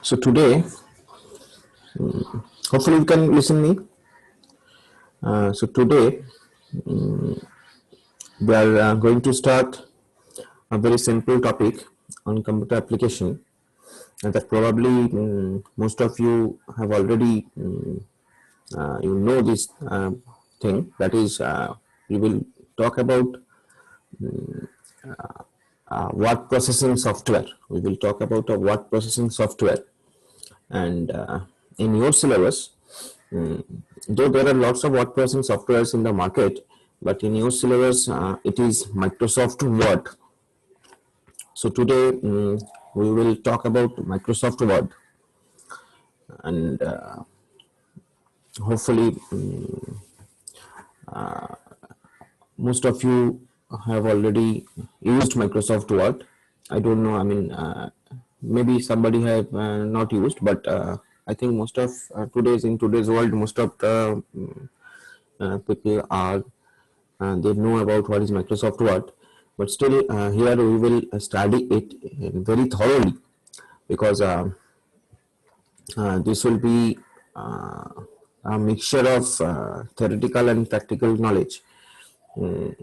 So today, hopefully you can listen me. So today we are going to start a very simple topic on computer application, and that probably most of you have already you know this thing. That is, we will talk about word processing software. We will talk about a word processing software, and in your syllabus. Though there are lots of word processing softwares in the market, but in your syllabus, it is Microsoft Word. So today we will talk about Microsoft Word, and hopefully most of you have already used Microsoft Word. I don't know. I mean, maybe somebody have not used, but I think most of today's world, most of the people are they know about what is Microsoft Word, but still here we will study it very thoroughly because this will be a mixture of theoretical and practical knowledge. We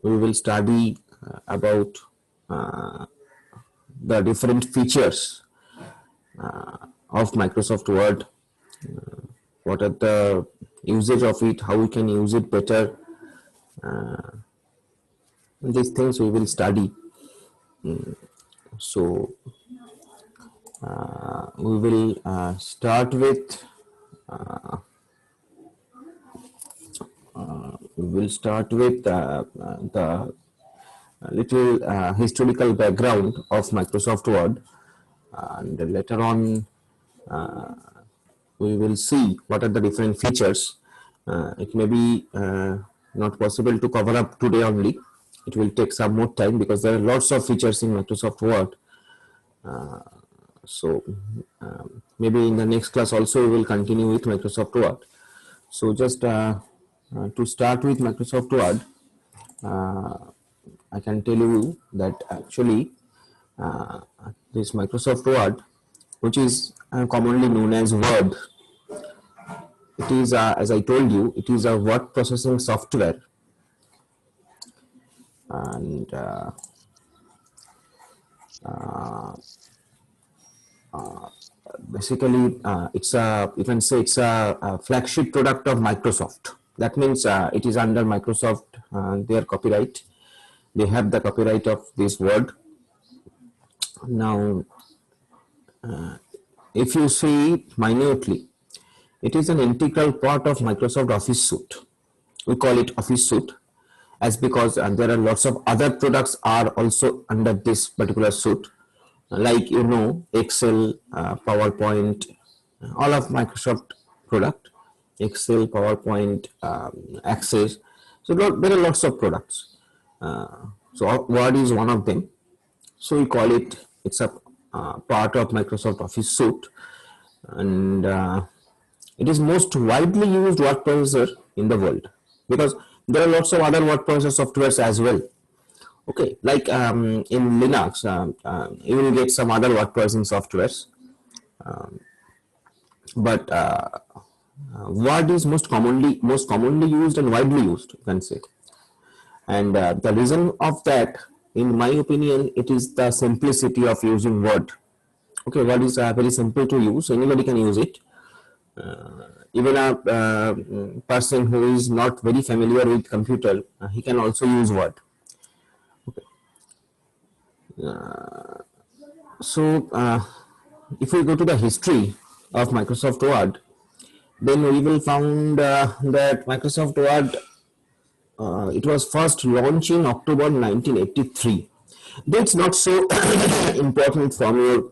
will study about uh, the different features of Microsoft Word, what are the usage of it, how we can use it better. These things we will study. So we will start with the little historical background of Microsoft Word, and later on we will see what are the different features. It may be not possible to cover up today only. It will take some more time because there are lots of features in Microsoft Word. So maybe in the next class also we will continue with Microsoft Word. So just to start with Microsoft Word, I can tell you that actually this Microsoft Word, which is commonly known as Word, it is, as I told you, it is a word processing software, and basically it's a, you can say it's a flagship product of Microsoft. That means it is under Microsoft, their copyright. They have the copyright of this Word. Now, if you see minutely, it is an integral part of Microsoft Office suite. We call it Office suite as because there are lots of other products are also under this particular suite, like Excel, PowerPoint, all of Microsoft product, Excel, PowerPoint, Access. So there are lots of products. So Word is one of them. So we call it, it's a part of Microsoft Office suite, and it is most widely used word processor in the world because there are lots of other word processor softwares as well. Okay, like in Linux, you will get some other word processing softwares, but Word is most commonly used and widely used, you can say. And the reason of that, in my opinion, it is the simplicity of using Word. Okay, Word is very simple to use. Anybody can use it. Even a person who is not very familiar with computer, he can also use Word. Okay. So if we go to the history of Microsoft Word, then we will find that Microsoft Word, it was first launched in October 1983. That's not so important from your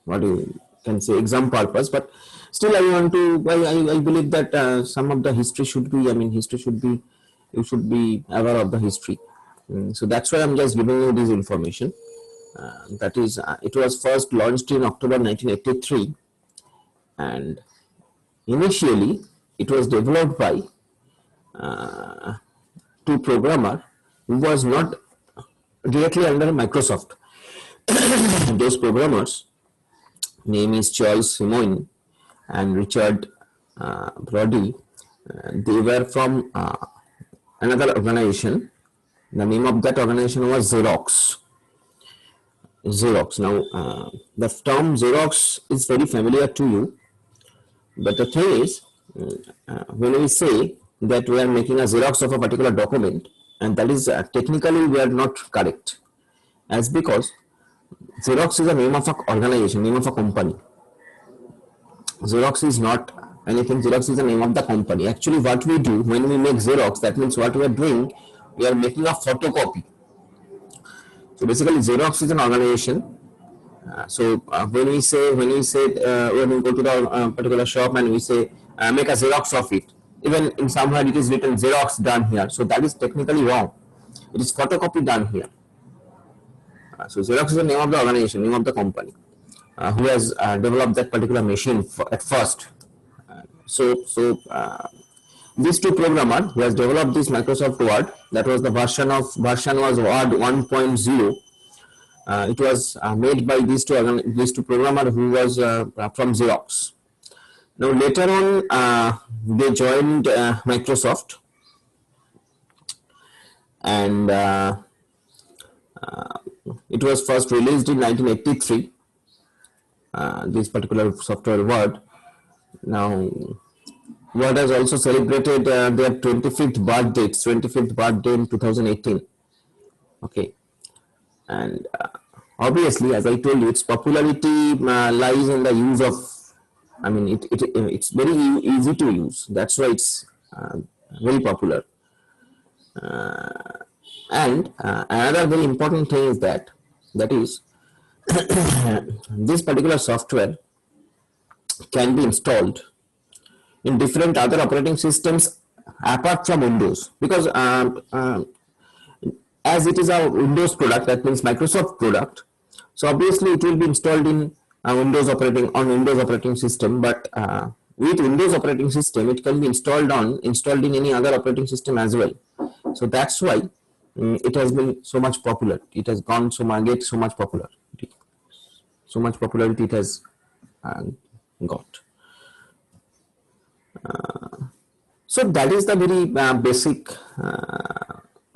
what you can say exam purpose, but still I want to, I believe that some of the history should be, I mean history should be, you should be aware of the history. So that's why I'm just giving you this information. That is, it was first launched in October 1983, and initially it was developed by two programmer who was not directly under Microsoft. those programmers, name is Charles Simoin and Richard Brody. They were from another organization. The name of that organization was Xerox. Xerox. Now, the term Xerox is very familiar to you, but the thing is, when we say that we are making a Xerox of a particular document, and that is technically we are not correct, as because Xerox is the name of an organization, name of a company. Xerox is not anything. Xerox is the name of the company. Actually, what we do when we make Xerox, that means what we are doing, we are making a photocopy. So basically, Xerox is an organization. When we go to the particular shop and we say make a Xerox of it, even in somewhere it is written Xerox done here. So that is technically wrong. It is photocopy done here. So Xerox is the name of the organization, name of the company who has developed that particular machine at first. These two programmers who has developed this Microsoft Word, that was the version was Word 1.0. It was made by these two programmers who was from Xerox. Now later on, they joined Microsoft, and it was first released in 1983. This particular software Word. Now, Word has also celebrated their 25th birthday in 2018. Okay, and obviously, as I told you, its popularity lies in the use of. I mean, it's very easy to use. That's why it's very popular. And another very important thing is that is this particular software can be installed in different other operating systems apart from Windows, because as it is a Windows product, that means Microsoft product, so obviously it will be installed in Windows operating system, but with Windows operating system it can be installed in any other operating system as well. So that's why it has been so much popular. It has gone so much popularity. So much popularity it has got. So that is the very basic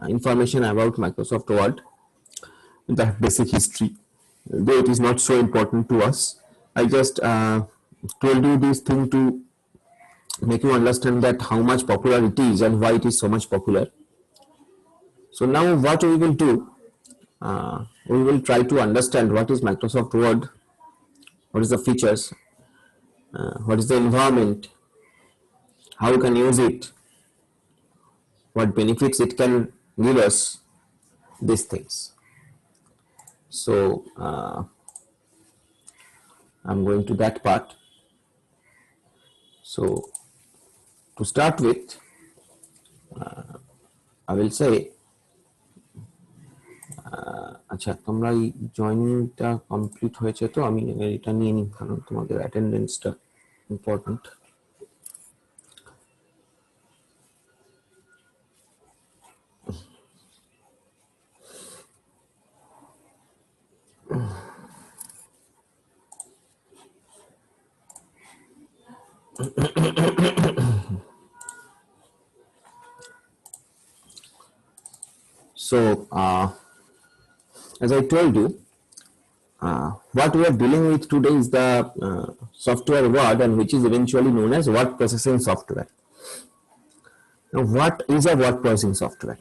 information about Microsoft Word, the basic history, though it is not so important to us. I just told you this thing to make you understand that how much popular it is and why it is so much popular. So now what we will do, we will try to understand what is Microsoft Word, what is the features, what is the environment, how you can use it, what benefits it can give us, these things. So I'm going to that part. So to start with, I will say, আচ্ছা তোমরা এই জয়েনিংটা complete হয়েছে তো আমি এটা নিয়ে নিই, কারণ তোমাদের অ্যাটেন্ডেন্সটা important. So as I told you, what we are dealing with today is the software Word, and which is eventually known as word processing software. Now, what is a word processing software?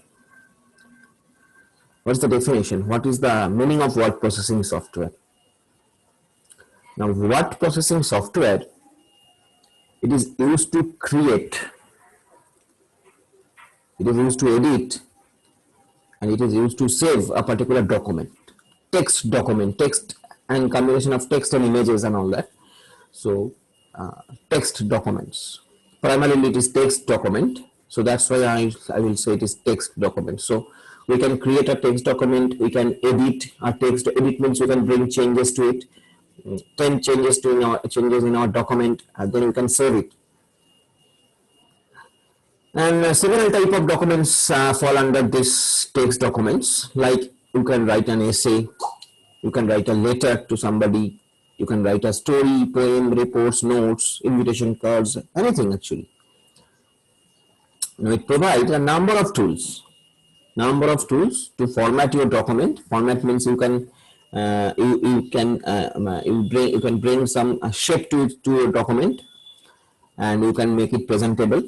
What is the definition? What is the meaning of word processing software? Now, word processing software, it is used to create, it is used to edit, and it is used to save a particular document, text and combination of text and images and all that. So text documents, primarily it is text document, so that's why I will say it is text document. So we can create a text document, we can edit a text. Edit means we can bring changes to it, 10 changes in our document, and then we can save it. And several type of documents fall under this text documents, like you can write an essay, You can write a letter to somebody. You can write a story, poem, reports, notes, invitation cards, anything actually. Now it provides a number of tools to format your document. Format means you can you can bring some shape to your document, and you can make it presentable.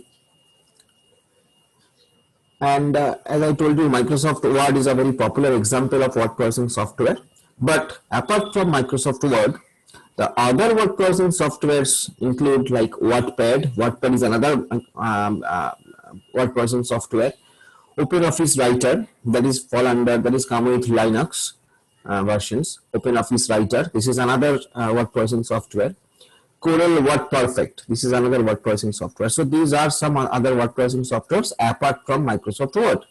And as I told you, Microsoft Word is a very popular example of word processing software. But apart from Microsoft Word, the other word processing softwares include like WordPad. WordPad is another word processing software. OpenOffice Writer, that is come with Linux versions. OpenOffice Writer, this is another word processing software. Corel WordPerfect, this is another word processing software. So these are some other word processing softwares apart from Microsoft Word.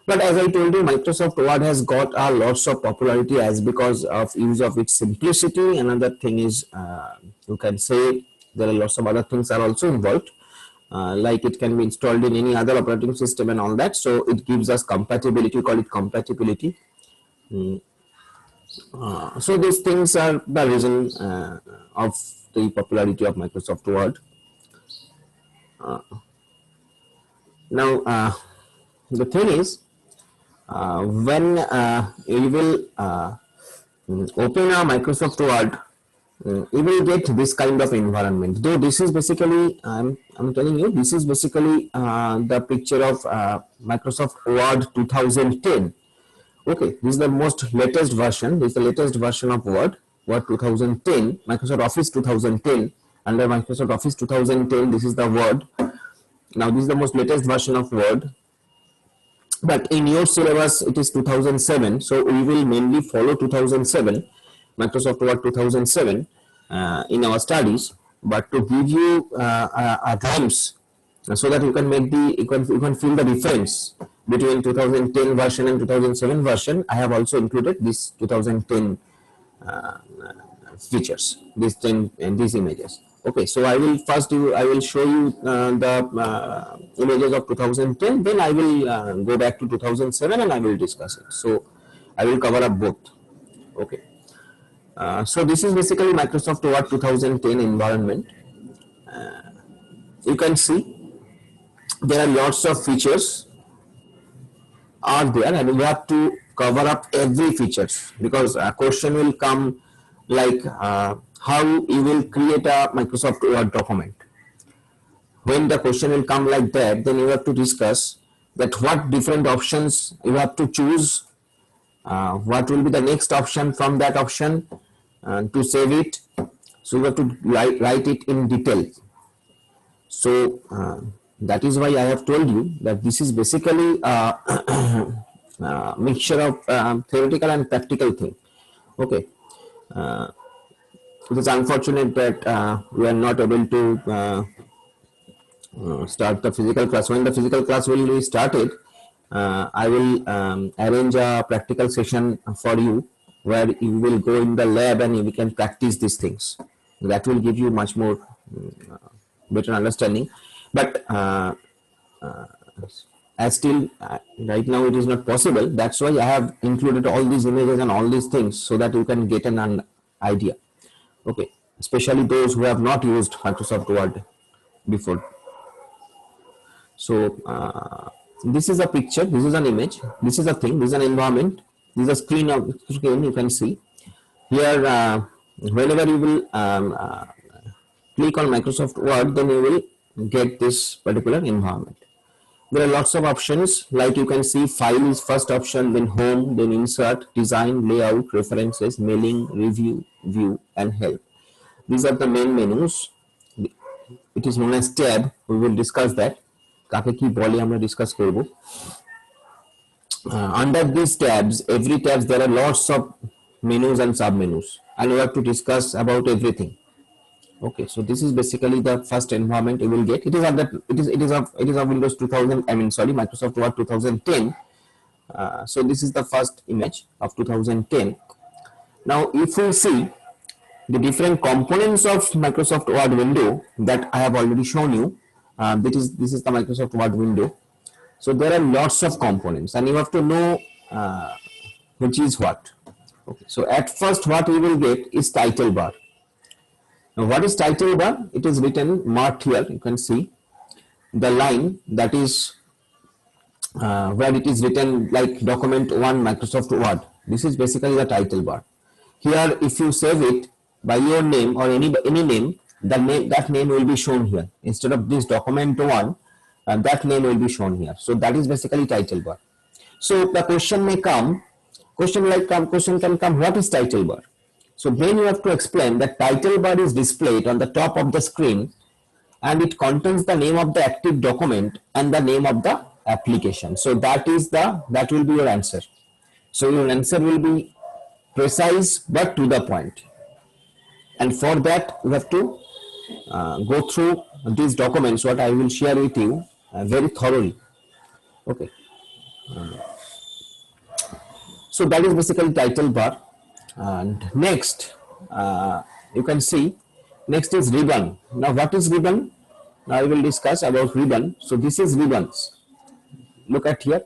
But as I told you, Microsoft Word has got a lots of popularity as because of use of its simplicity. Another thing is you can say there are lots of other things are also involved. Like it can be installed in any other operating system and all that. So it gives us compatibility, we call it compatibility. So these things are the reason of the popularity of Microsoft Word. Now, the thing is, when you will open a Microsoft Word, you will get this kind of environment. Though this is basically, I'm telling you, this is basically the picture of Microsoft Word 2010. Okay, this is the most latest version. This is the latest version of Word 2010, Microsoft Office 2010. Under Microsoft Office 2010, this is the Word. Now, this is the most latest version of Word. But in your syllabus, it is 2007. So we will mainly follow 2007, Microsoft Word 2007 in our studies. But to give you a glimpse, so that you can make you can feel the difference between 2010 version and 2007 version, I have also included this 2010 features, these images. Okay, so I will show you the images of 2010, then I will go back to 2007 and I will discuss it. So I will cover up both. Okay, so this is basically Microsoft Word 2010 environment. You can see there are lots of features are there, and we have to cover up every features, because a question will come like how you will create a Microsoft Word document. When the question will come like that, then you have to discuss that what different options you have to choose, what will be the next option from that option to save it. So you have to write it in detail. So that is why I have told you that this is basically a mixture of theoretical and practical thing. Okay. It is unfortunate that we are not able to start the physical class. When the physical class will be started, I will arrange a practical session for you where you will go in the lab and you can practice these things. That will give you much more better understanding. But as still right now it is not possible. That's why I have included all these images and all these things so that you can get an idea. Okay, especially those who have not used Microsoft Word before. So this is a picture, this is an image, this is a thing, this is an environment, this is a screen you can see. Here, whenever you will click on Microsoft Word, then you will get this particular environment. There are lots of options, like you can see file is first option, then home, then insert, design, layout, references, mailing, review, view and help. These are the main menus. It is known as tab. We will discuss that. Discuss under these tabs, every tabs there are lots of menus and sub menus, and we have to discuss about everything. Okay, so this is basically the first environment you will get. It is of Windows 2000. Microsoft Word 2010. So this is the first image of 2010. Now, if we see the different components of Microsoft Word window that I have already shown you, this is the Microsoft Word window. So there are lots of components, and you have to know which is what. Okay, so at first what we will get is title bar. Now what is title bar? It is written marked here. You can see the line that is where it is written like document 1 Microsoft Word. This is basically the title bar. Here if you save it by your name or any name, that name will be shown here instead of this document 1, that name will be shown here. So that is basically title bar. So the question may come, question can come, what is title bar? So then you have to explain that title bar is displayed on the top of the screen and it contains the name of the active document and the name of the application. So that will be your answer. So your answer will be precise but to the point. And for that you have to go through these documents what I will share with you very thoroughly. Okay. So that is basically title bar. And next you can see next is ribbon. Now what is ribbon? Now I will discuss about ribbon. So this is ribbons. Look at here,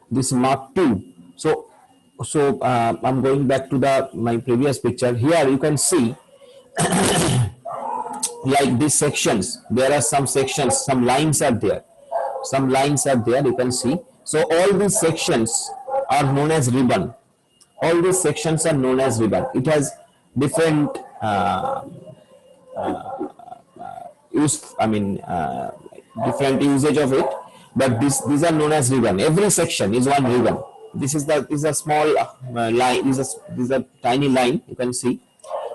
this mark 2. So I'm going back to my previous picture. Here you can see like these sections, there are some sections, some lines are there, you can see. So all these sections are known as ribbon. All these sections are known as ribbon. It has different different usage of it, but these are known as ribbon. Every section is one ribbon. This is a small line. This is a tiny line. You can see.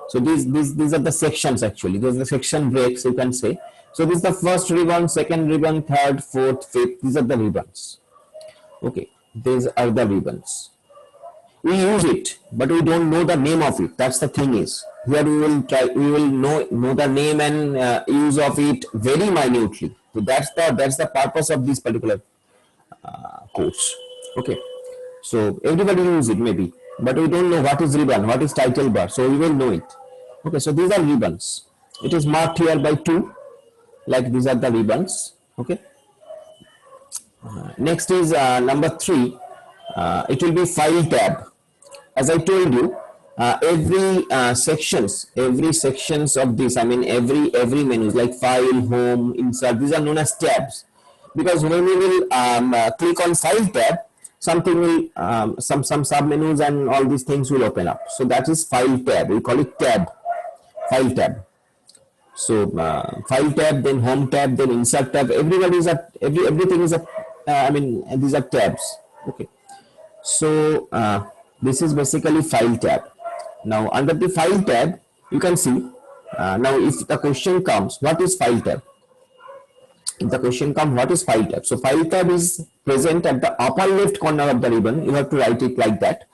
So these are the sections actually. These are the section breaks. You can say. So this is the first ribbon, second ribbon, third, fourth, fifth. These are the ribbons. Okay, these are the ribbons. We use it, but we don't know the name of it. That's the thing is. Here we will know the name and use of it very minutely. So that's the purpose of this particular course. Okay, so everybody use it maybe, but we don't know what is ribbon, what is title bar. So we will know it. Okay, so these are ribbons. It is marked here by 2, like these are the ribbons. Okay. Next is number 3. It will be file tab. As I told you, every sections of this, I mean every menus like file, home, insert, these are known as tabs, because when we will click on file tab, something will some sub menus and all these things will open up. So that is file tab. We call it tab, file tab. So file tab, then home tab, then insert tab. Everything is these are tabs. Okay. So this is basically file tab. Now under the file tab, you can see now if the question comes, what is file tab? If the question comes, what is file tab? So file tab is present at the upper left corner of the ribbon. You have to write it like that.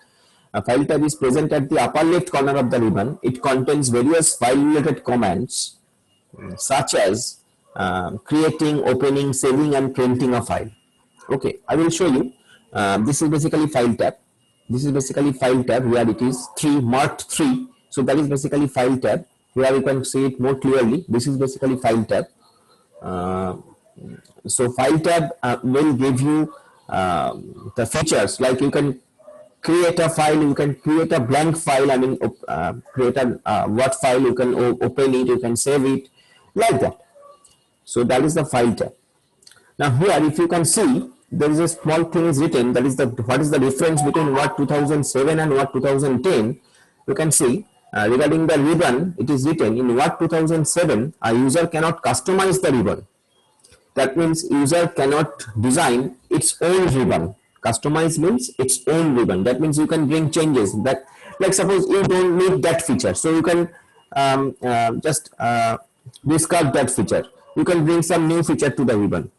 A file tab is present at the upper left corner of the ribbon. It contains various file related commands such as creating, opening, saving and printing a file. Okay, I will show you. This is basically file tab. This is basically file tab where it is 3 marked 3. So that is basically file tab. Here you can see it more clearly. This is basically file tab. So file tab will give you the features like you can create a file, you can create a blank file. I mean, create a Word file. You can open it, you can save it, like that. So that is the file tab. Now here, if you can see, there is a small thing is written, that is what is the difference between Word 2007 and Word 2010. You can see regarding the ribbon, it is written in Word 2007 a user cannot customize the ribbon. That means user cannot design its own ribbon. Customize means its own ribbon. That means you can bring changes. That, like suppose you don't need that feature, so you can just discard that feature. You can bring some new feature to the ribbon.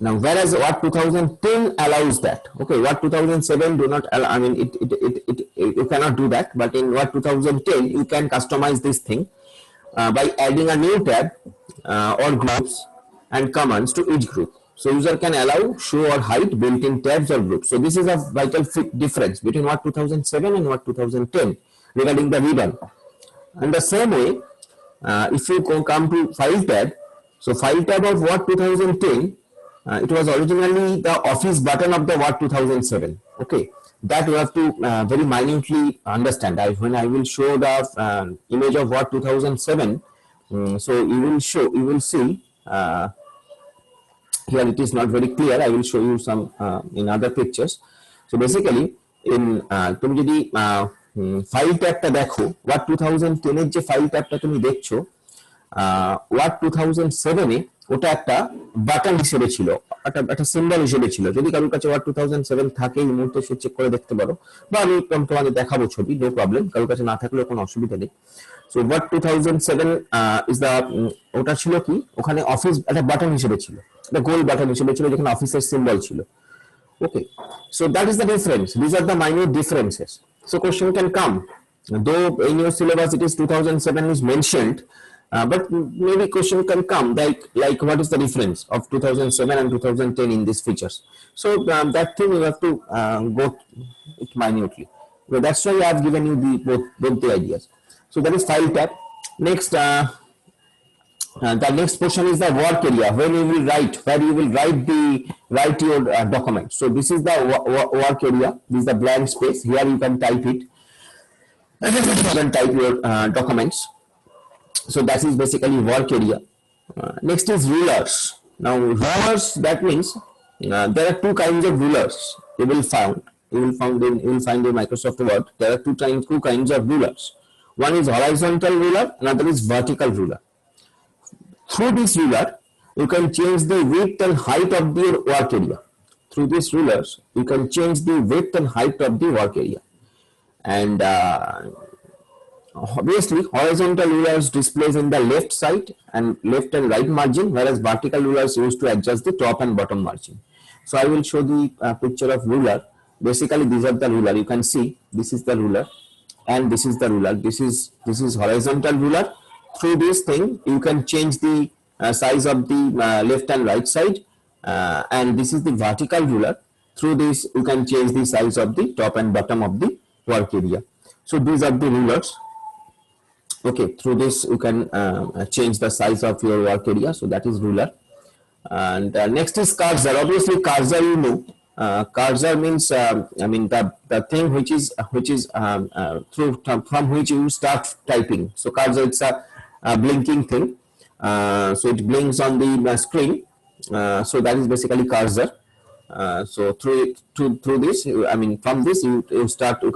Now, whereas Word 2010 allows that. Okay, Word 2007 do not allow. I mean, you cannot do that. But in Word 2010, you can customize this thing by adding a new tab or groups and commands to each group. So user can allow, show or hide built-in tabs or groups. So this is a vital difference between Word 2007 and Word 2010 regarding the ribbon. And the same way, if you come to file tab, so file tab of Word 2010. It was originally the office button of the Word 2007. Okay, that you have to very minutely understand. When I will show the image of Word 2007, so you will see here it is not very clear. I will show you some in other pictures. So basically in তুমি যদি file ট্যাবটা দেখো, word 2010 এর যে file ট্যাবটা তুমি দেখছো, word 2007 এ ওটা একটা button হিসেবে ছিল, একটা সিম্বল হিসেবে ছিল। যদি কারোর কাছে ওয়ার্ড 2007 থাকে এই মুহূর্তে সে চেক করে দেখতে পারো, বা আমি তোমাদের দেখাবো ছবি, নো প্রবলেম, কারোর কাছে না থাকলেও কোনো অসুবিধা নেই। সো ওয়ার্ড 2007 ইজ দ্য, ওটা ছিল কি, ওখানে অফিস একটা বাটন হিসেবে ছিল, একটা গোল বাটন হিসেবে ছিল যেখানে অফিসের সিম্বল ছিল। Okay, so that is the difference. These are the minor differences. So question can come, though in your syllabus it is 2007 is mentioned, but maybe question can come like what is the difference of 2007 and 2010 in these features. So that thing you have to go it minutely. So that's why I have given you the both the ideas. So that is file tab. Next, the next portion is the work area, where you will write your document. So this is the work area. This is the blank space. Here you can type it. You can type your documents. So that is basically work area. Next is rulers. Now rulers, that means there are two kinds of rulers. You will find in Microsoft Word. There are two kinds of rulers. One is horizontal ruler, another is vertical ruler. Through this ruler, you can change the width and height of the work area. Through these rulers, you can change the width and height of the work area. And obviously, horizontal rulers displays in the left side and left and right margin, whereas vertical rulers used to adjust the top and bottom margin. So I will show the picture of ruler. Basically, these are the ruler. You can see this is the ruler, and this is the ruler. This is horizontal ruler. Through this thing you can change the size of the left and right side, and this is the vertical ruler. Through this you can change the size of the top and bottom of the work area. So these are the rulers. Okay, through this you can change the size of your work area. So that is ruler. And next is cursor. Obviously cursor, you know, cursor means I mean the thing which is from which you start typing. So cursor, it's a blinking thing, so it blinks on the screen. So that is basically cursor. So through this, I mean from this you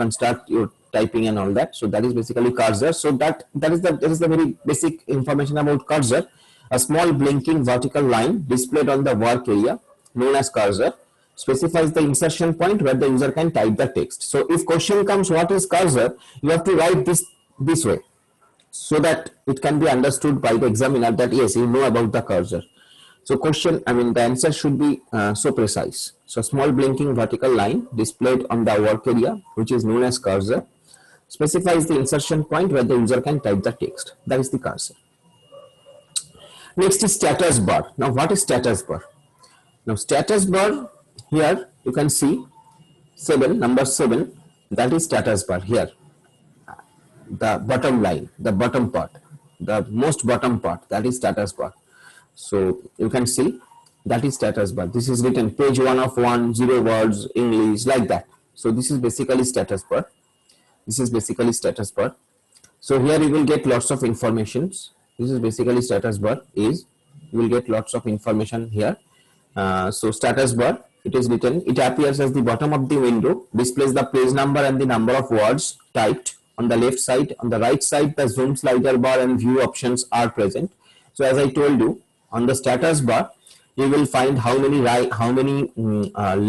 can start your typing and all that. So that is basically cursor. So that is the very basic information about cursor. A small blinking vertical line displayed on the work area known as cursor specifies the insertion point where the user can type the text. So if question comes what is cursor, you have to write this way, so that it can be understood by the examiner that yes, you know about the cursor. So question, I mean the answer should be so precise. So small blinking vertical line displayed on the work area, which is known as cursor, specifies the insertion point where the user can type the text. That is the cursor. Next is status bar. Now what is status bar? Now status bar, here you can see number 7, that is status bar. Here the bottom line, the bottom part, the most bottom part, that is status bar. So you can see that is status bar. This is written page 1 of 1, 0 words, English, like that. So this is basically status bar. This is basically status bar. So here you will get lots of informations. This is basically status bar is, you will get lots of information here. So status bar, it is written, it appears as the bottom of the window, displays the page number and the number of words typed. On the left side, on the right side, the zoom slider bar and view options are present. So as I told you, on the status bar, you will find how many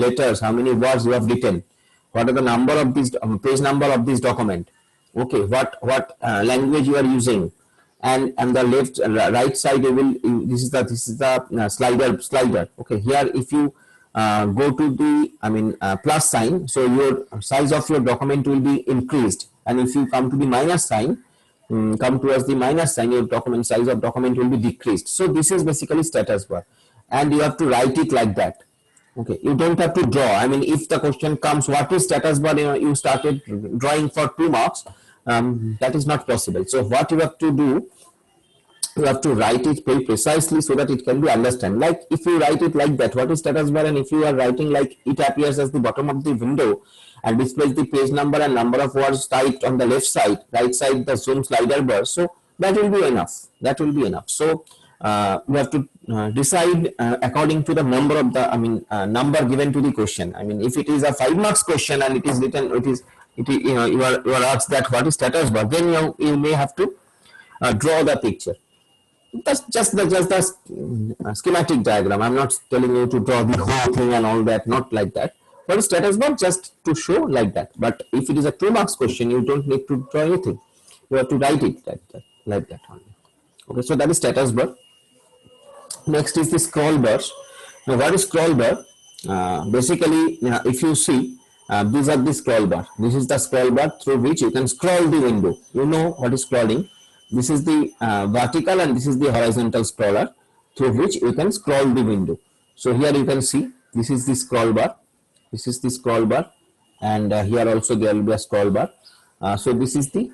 letters, how many words you have written, what are the number of this page number of this document, okay, what language you are using, and the right side you will, this is the slider. Okay, here if you go to the plus sign, so your size of your document will be increased, and if you come to the minus sign, come towards the minus sign, your document size of document will be decreased. So this is basically status bar, and you have to write it like that. Okay, you don't have to draw. I mean, if the question comes what is status bar, you started drawing for 2 marks, that is not possible. So what you have to do, you have to write it very precisely so that it can be understood. Like if you write it like that, what is status bar, and if you are writing like it appears as the bottom of the window and displays the page number and number of words typed on the left side, right side the zoom slider bar, so that will be enough. That will be enough. So you have to decide according to the number of the number given to the question. I mean, if it is a 5 marks question and it is written, you know, you are asked that what is status bar, then you may have to draw the picture. That's just the schematic diagram. I'm not telling you to draw the whole thing and all that, not like that. What is status bar? Just to show like that. But if it is a 2 marks question, you don't need to draw anything. You have to write it like that only. Okay, so that is status bar. Next is the scroll bar. Now, what is scroll bar? Basically, if you see, these are the scroll bar. This is the scroll bar through which you can scroll the window. You know what is scrolling. This is the vertical and this is the horizontal scroller through which you can scroll the window. So here you can see this is the scroll bar. This is the scroll bar, and here also there will be a scroll bar. So this is the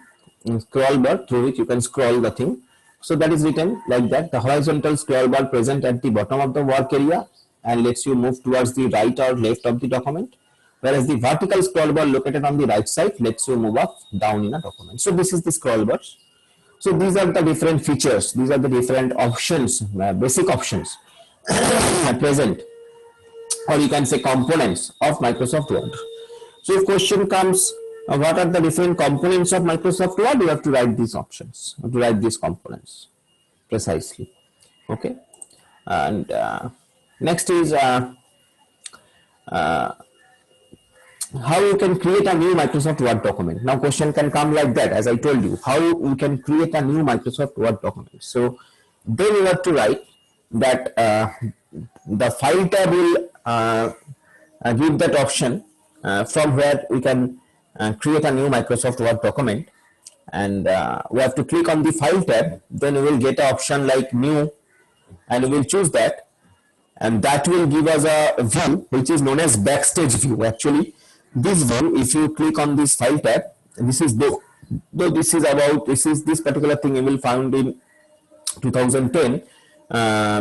scroll bar through which you can scroll the thing. So that is written like that. The horizontal scroll bar present at the bottom of the work area and lets you move towards the right or left of the document, whereas the vertical scroll bar located on the right side lets you move up, down in a document. So this is the scroll bar. So these are the different features. These are the different options, basic options present, or you can say components of Microsoft Word. So if question comes, what are the different components of Microsoft Word? You have to write these options, to write these components precisely. Okay, and next is how you can create a new Microsoft Word document. Now question can come like that, as I told you, how you can create a new Microsoft Word document. So then you have to write that the file tab will give that option from where we can create a new Microsoft Word document, and we have to click on the file tab. Then we will get an option like new, and we will choose that, and that will give us a view which is known as backstage view. Actually, this view, if you click on this file tab, this is though this is about this particular thing you will find in 2010.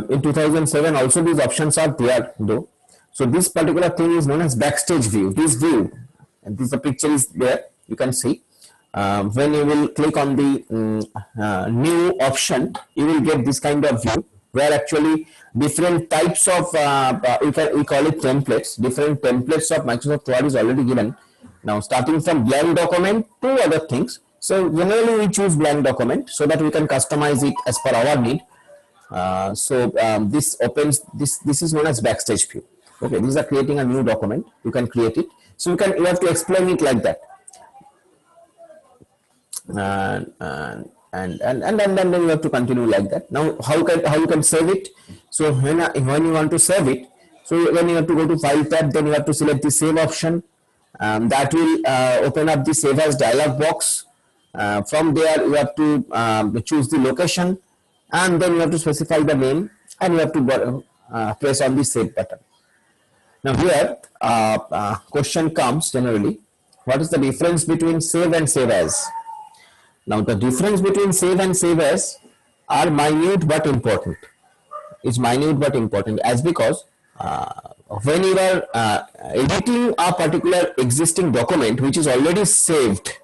In 2007 also these options are there though. So this particular thing is known as backstage view. This view, and this the picture is there, you can see. When you will click on the new option, you will get this kind of view where actually different types of we call it templates. Different templates of Microsoft Word is already given. Now starting from blank document to other things. So generally we choose blank document so that we can customize it as per our need. This opens this is known as backstage view. Okay, these are creating a new document. You can create it. So you have to explain it like that. And then you have to continue like that. Now how you can save it? So when you want to save it, so when you have to go to file tab, then you have to select the save option. That will open up the save as dialog box. From there you have to choose the location, and then you have to specify the name, and you have to press on the save button. Now here question comes generally, what is the difference between save and save as? Now the difference between save and save as are minute but important. It's minute but important, as because when you are editing a particular existing document which is already saved,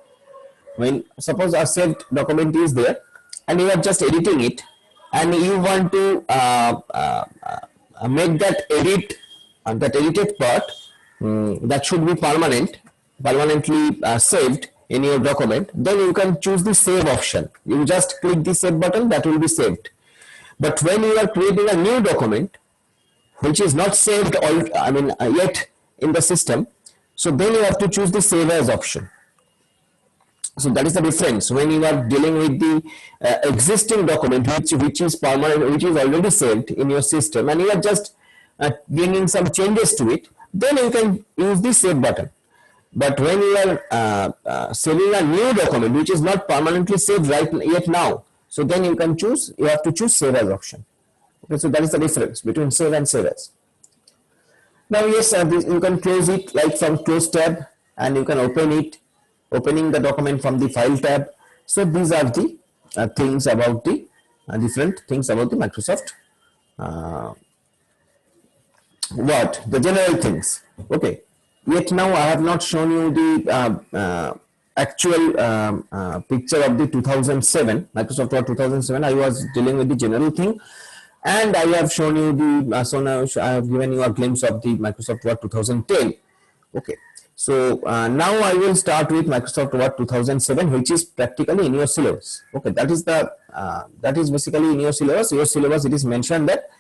when suppose a saved document is there and you are just editing it, and you want to make that edited part that should be permanently saved in your document, then you can choose the save option. You just click the save button, that will be saved. But when you are creating a new document which is not saved yet in the system, so then you have to choose the save as option. So that is the difference when you are dealing with the existing document which is permanent, which is already saved in your system, and you are just bringing some changes to it, then you can use the save button. But when you are saving a new document which is not permanently saved yet now, so then you have to choose save as option. Okay, so that is the difference between save and save as. Now yes, you can close it like from close tab, and you can opening the document from the file tab. So these are the things about the different things about the Microsoft Word, the general things. Okay. Yet now I have not shown you the actual picture of the 2007 Microsoft Word 2007. I was dealing with the general thing, and I have shown you the so now I have given you a glimpse of the Microsoft Word 2010. Okay, so now I will start with Microsoft Word 2007, which is practically in your syllabus. Okay, that is basically in your syllabus. Your syllabus, it is mentioned that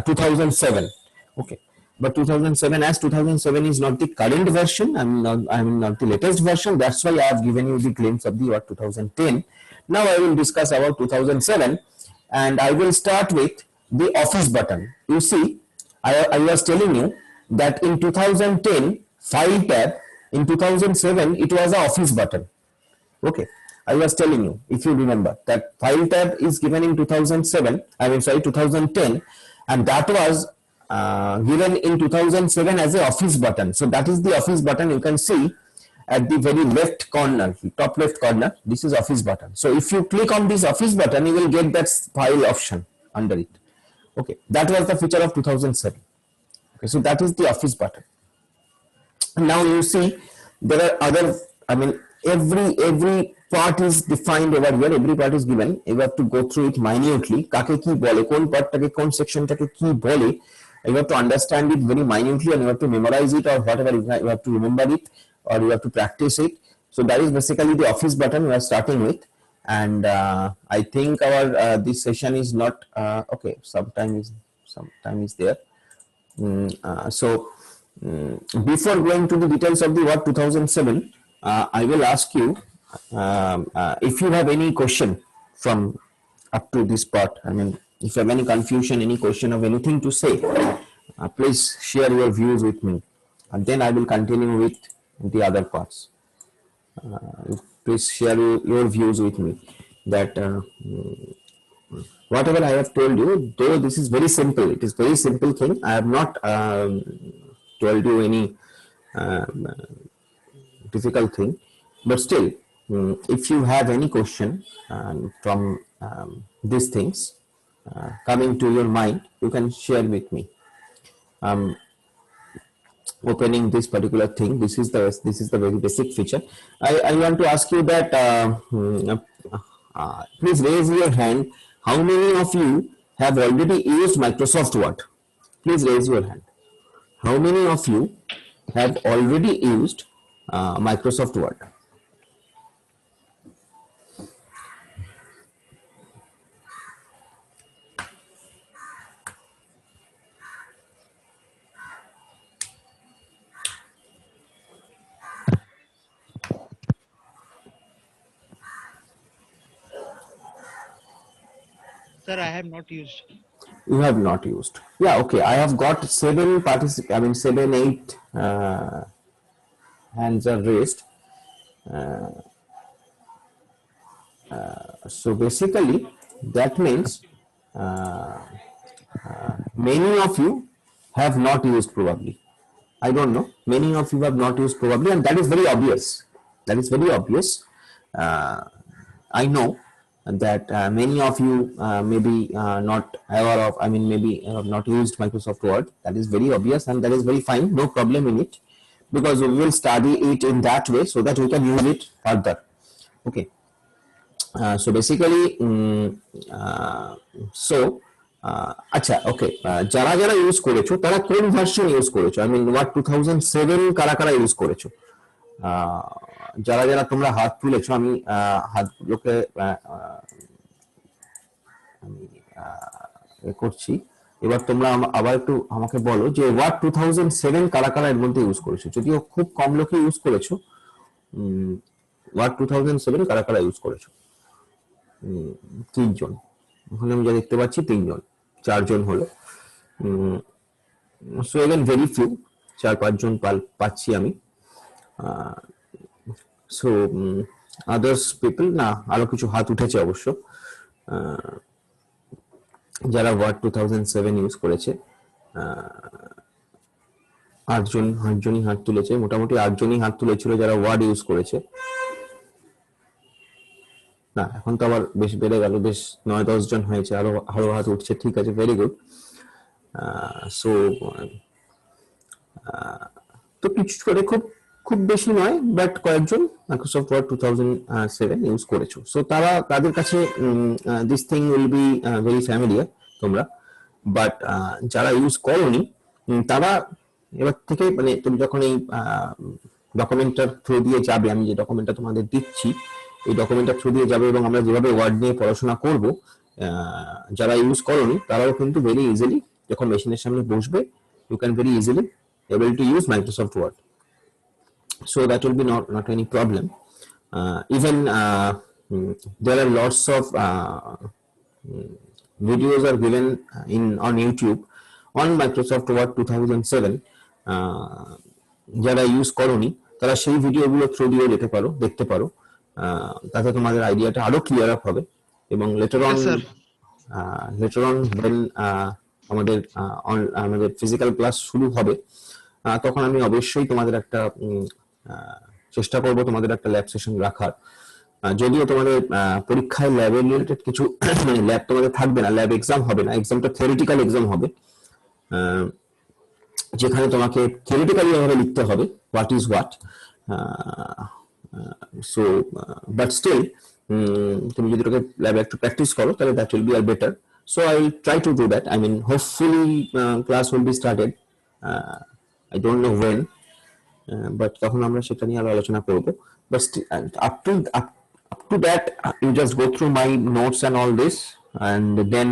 2007. Okay, but 2007, as 2007 is not the current version, I'm not the latest version. That's why I have given you the glimpse of the Word 2010. Now I will discuss about 2007, and I will start with the Office button. You see, I was telling you that in 2010 File tab, in 2007 it was a Office button. Okay, I was telling you, if you remember, that File tab is given in 2007. I mean, sorry, 2010, and that was given in 2007 as a Office button. So that is the Office button. You can see at the very left corner, top left corner, this is Office button. So if you click on this Office button, you will get that file option under it. Okay, that was the feature of 2007. Okay, so that is the Office button. Now you see there are other, I mean, every part is defined over here, every part is given. You have to go through it minutely. Kake ki bole, kon part take, kon section take ki bole. You have to understand it very minutely, and you have to memorize it, or whatever you have to remember it, or you have to practice it. So that is basically the Office button we are starting with. And I think our this session is not okay. Sometime is there. Before going to the details of the Word 2007, I will ask you if you have any question from up to this part. I mean, if you have any confusion, any question of anything to say, please share your views with me, and then I will continue with the other parts. Please share your views with me. That whatever I have told you, though this is very simple, it is very simple thing. I have not told you any difficult thing, but still, if you have any question from these things coming to your mind, you can share with me. Opening this particular thing, this is the very basic feature. I want to ask you that please raise your hand. How many of you have already used Microsoft Word? Please raise your hand. How many of you have already used Microsoft Word? Sir, I have not used. You have not used. Yeah, okay. I have got 7 participants. I mean, 7, 8 hands are raised. So basically, that means many of you have not used probably. I don't know. Many of you have not used probably, and that is very obvious. That is very obvious. I know that many of you may be not aware of, I mean, maybe have not used Microsoft Word. That is very obvious, and that is very fine. No problem in it, because we will study it in that way so that we can use it further. Okay. So basically, আচ্ছা ওকে, যারা যারা use করেছো তারা কোন version use করেছো? I mean word 2007 কারা কারা use করেছো? যারা যারা তোমরা হাত তুলেছো, আমি হাতগুলোকে আমি করছি। এবার তোমরা আবার একটু আমাকে বলো যে ওয়ার্ড 2007 কারা কারা এর মধ্যে ইউজ করেছো? যদিও খুব কম লোকে ইউজ করেছো। ওয়ার্ড 2007 কারা কারা ইউজ করেছো? 3 জন। ওখানে আমি যা দেখতে পাচ্ছি 3 জন, 4 জন হলো। সো এগেন ভেরি ফিউ, 4-5 জন পাচ্ছি আমি। সো আদার্স পিপল, না আরো কিছু হাত উঠেছে অবশ্য যারা ওয়ার্ড 2007 ইউজ করেছে। 8জনই হাত তুলেছে, মোটামুটি 8জনই হাত তুলেছিল যারা ওয়ার্ড ইউজ করেছে। না এখন তো আবার বেশ বেড়ে গেল, বেশ 9-10 জন হয়েছে, আরো আরো হাত উঠছে, ঠিক আছে, ভেরি গুড। সো তো কিছু করে খুব খুব বেশি নয়, বাট কয়েকজন মাইক্রোসফট ওয়ার্ড 2007 ইউজ করেছো, সো তাদের কাছে this thing will be very familiar তোমরা। বাট যারা ইউজ করোনি তারা এবার থেকে, মানে তুমি যখন এই ডকুমেন্টটার থ্রু দিয়ে যাবে, আমি যে ডকুমেন্টটা তোমাদের দিচ্ছি এই ডকুমেন্টটার থ্রু দিয়ে যাবে এবং আমরা যেভাবে ওয়ার্ড নিয়ে পড়াশোনা করব, যারা ইউজ করোনি তারাও কিন্তু ভেরি ইজিলি যখন মেশিনের সামনে বসবে, you can very easily able to use Microsoft Word. So that will be not any problem. Even there are lots of videos are given on YouTube on Microsoft Word 2007. যারা use করোনি তারা সেই ভিডিওগুলো through দিয়ে দেখতে পারো, তাতে তোমাদের আইডিয়াটা আরো ক্লিয়ার আপ হবে। এবং লেটার অন when আমাদের ফিজিক্যাল ক্লাস শুরু হবে, তখন আমি অবশ্যই তোমাদের একটা চেষ্টা করব তোমাদের একটা ল্যাব সেশন রাখার। যদিও তোমাদের পরীক্ষায় ল্যাব রিলেটেড কিছু মানে ল্যাব তোমাদের থাকবে না, ল্যাব এক্সাম হবে না, এক্সামটা থিওরিটিক্যাল এক্সাম হবে, যেখানে তোমাকে থিওরিটিক্যালি ভাবে লিখতে হবে what is what. So but still তুমি যদি ওটাকে ল্যাবে একটু প্র্যাকটিস করো তাহলে দ্যাট উইল বি আর better. So I will try to do that. I mean hopefully class will be started, I don't know when, but তখন আমরা সেটা নিয়ে আরো আলোচনা করব। But up to that, you just go through my notes and all this, and then